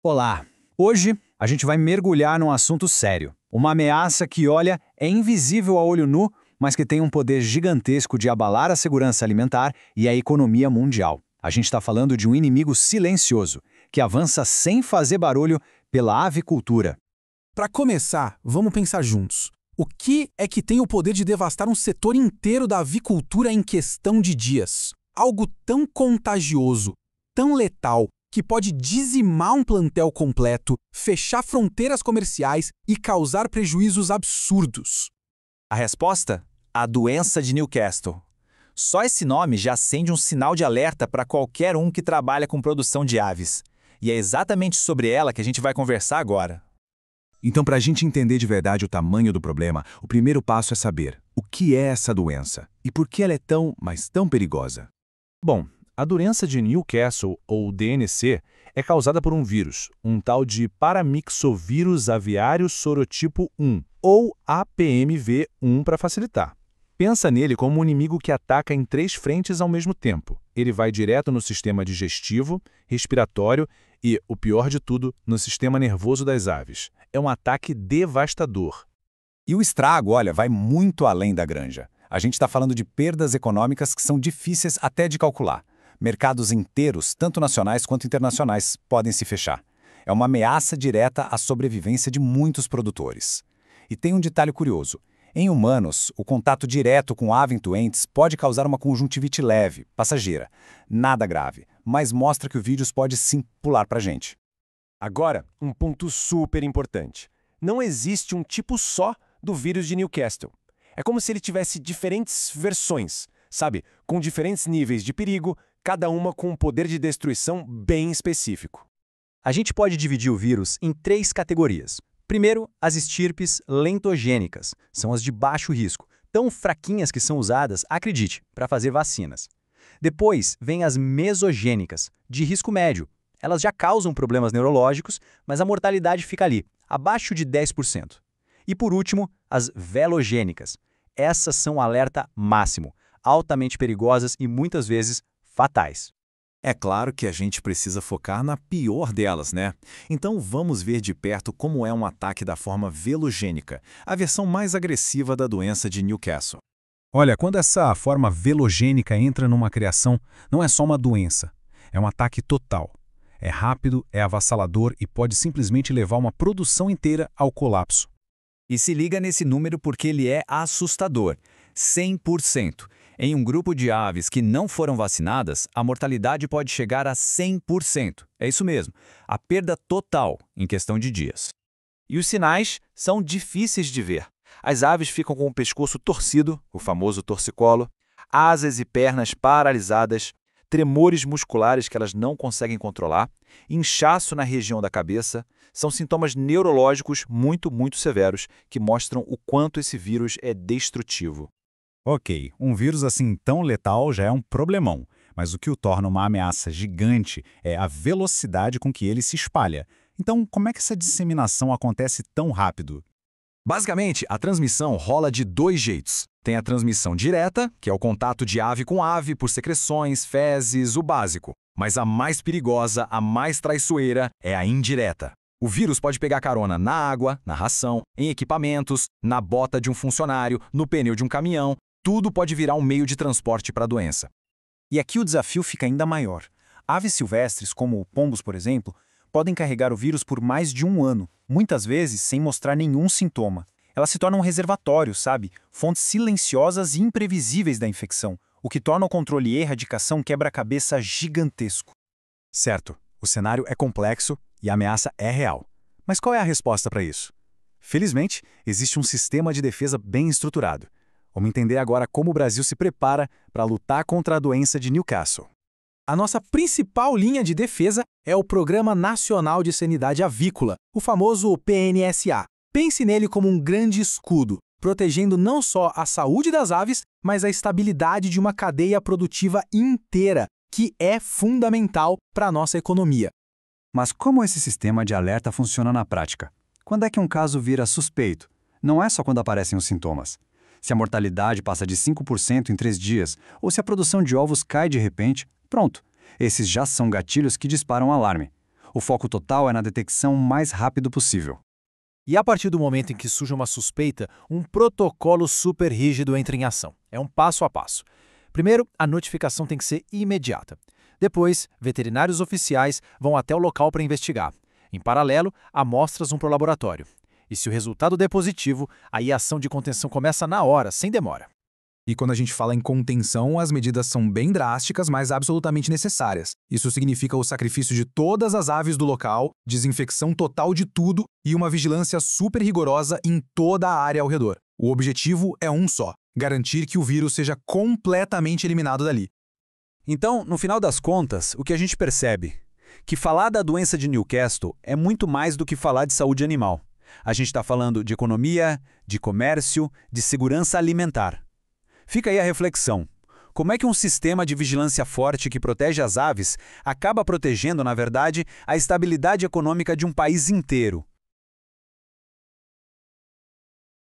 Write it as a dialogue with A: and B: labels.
A: Olá! Hoje a gente vai mergulhar num assunto sério. Uma ameaça que, olha, é invisível a olho nu, mas que tem um poder gigantesco de abalar a segurança alimentar e a economia mundial. A gente está falando de um inimigo silencioso, que avança sem fazer barulho pela avicultura.
B: Para começar, vamos pensar juntos. O que é que tem o poder de devastar um setor inteiro da avicultura em questão de dias? Algo tão contagioso, tão letal, que pode dizimar um plantel completo, fechar fronteiras comerciais e causar prejuízos absurdos.
C: A resposta? A doença de Newcastle. Só esse nome já acende um sinal de alerta para qualquer um que trabalha com produção de aves. E é exatamente sobre ela que a gente vai conversar agora.
D: Então, para a gente entender de verdade o tamanho do problema, o primeiro passo é saber o que é essa doença e por que ela é tão, mas tão perigosa.
E: Bom, a doença de Newcastle, ou DNC, é causada por um vírus, um tal de paramyxovírus aviário sorotipo 1, ou APMV1 para facilitar. Pensa nele como um inimigo que ataca em 3 frentes ao mesmo tempo. Ele vai direto no sistema digestivo, respiratório e, o pior de tudo, no sistema nervoso das aves. É um ataque devastador.
F: E o estrago, olha, vai muito além da granja. A gente está falando de perdas econômicas que são difíceis até de calcular. Mercados inteiros, tanto nacionais quanto internacionais, podem se fechar. É uma ameaça direta à sobrevivência de muitos produtores. E tem um detalhe curioso. Em humanos, o contato direto com doentes pode causar uma conjuntivite leve, passageira. Nada grave, mas mostra que o vírus pode sim pular para a gente.
G: Agora, um ponto super importante. Não existe um tipo só do vírus de Newcastle. É como se ele tivesse diferentes versões, sabe? Com diferentes níveis de perigo, cada uma com um poder de destruição bem específico.
A: A gente pode dividir o vírus em 3 categorias. Primeiro, as estirpes lentogênicas, são as de baixo risco, tão fraquinhas que são usadas, acredite, para fazer vacinas. Depois, vem as mesogênicas, de risco médio. Elas já causam problemas neurológicos, mas a mortalidade fica ali, abaixo de 10%. E por último, as velogênicas. Essas são um alerta máximo, altamente perigosas e muitas vezes fatais.
D: É claro que a gente precisa focar na pior delas, né? Então vamos ver de perto como é um ataque da forma velogênica, a versão mais agressiva da doença de Newcastle. Olha, quando essa forma velogênica entra numa criação, não é só uma doença, é um ataque total. É rápido, é avassalador e pode simplesmente levar uma produção inteira ao colapso.
F: E se liga nesse número porque ele é assustador. 100%. Em um grupo de aves que não foram vacinadas, a mortalidade pode chegar a 100%. É isso mesmo, a perda total em questão de dias.
C: E os sinais são difíceis de ver. As aves ficam com o pescoço torcido, o famoso torcicolo, asas e pernas paralisadas, tremores musculares que elas não conseguem controlar, inchaço na região da cabeça. São sintomas neurológicos muito severos que mostram o quanto esse vírus é destrutivo.
F: Ok, um vírus assim tão letal já é um problemão, mas o que o torna uma ameaça gigante é a velocidade com que ele se espalha. Então, como é que essa disseminação acontece tão rápido?
D: Basicamente, a transmissão rola de 2 jeitos. Tem a transmissão direta, que é o contato de ave com ave por secreções, fezes, o básico. Mas a mais perigosa, a mais traiçoeira, é a indireta. O vírus pode pegar carona na água, na ração, em equipamentos, na bota de um funcionário, no pneu de um caminhão. Tudo pode virar um meio de transporte para a doença.
H: E aqui o desafio fica ainda maior. Aves silvestres, como pombos, por exemplo, podem carregar o vírus por mais de 1 ano, muitas vezes sem mostrar nenhum sintoma. Elas se tornam um reservatório, sabe? Fontes silenciosas e imprevisíveis da infecção, o que torna o controle e erradicação quebra-cabeça gigantesco.
F: Certo, o cenário é complexo e a ameaça é real. Mas qual é a resposta para isso? Felizmente, existe um sistema de defesa bem estruturado. Vamos entender agora como o Brasil se prepara para lutar contra a doença de Newcastle.
B: A nossa principal linha de defesa é o Programa Nacional de Sanidade Avícola, o famoso PNSA. Pense nele como um grande escudo, protegendo não só a saúde das aves, mas a estabilidade de uma cadeia produtiva inteira, que é fundamental para a nossa economia.
A: Mas como esse sistema de alerta funciona na prática? Quando é que um caso vira suspeito? Não é só quando aparecem os sintomas. Se a mortalidade passa de 5% em 3 dias, ou se a produção de ovos cai de repente, pronto. Esses já são gatilhos que disparam alarme.
F: O foco total é na detecção o mais rápido possível.
C: E a partir do momento em que surge uma suspeita, um protocolo super rígido entra em ação. É um passo a passo. Primeiro, a notificação tem que ser imediata. Depois, veterinários oficiais vão até o local para investigar. Em paralelo, amostras vão para o laboratório. E se o resultado der positivo, aí a ação de contenção começa na hora, sem demora.
B: E quando a gente fala em contenção, as medidas são bem drásticas, mas absolutamente necessárias. Isso significa o sacrifício de todas as aves do local, desinfecção total de tudo e uma vigilância super rigorosa em toda a área ao redor. O objetivo é um só: garantir que o vírus seja completamente eliminado dali.
A: Então, no final das contas, o que a gente percebe? Que falar da doença de Newcastle é muito mais do que falar de saúde animal. A gente está falando de economia, de comércio, de segurança alimentar. Fica aí a reflexão. Como é que um sistema de vigilância forte que protege as aves acaba protegendo, na verdade, a estabilidade econômica de um país inteiro?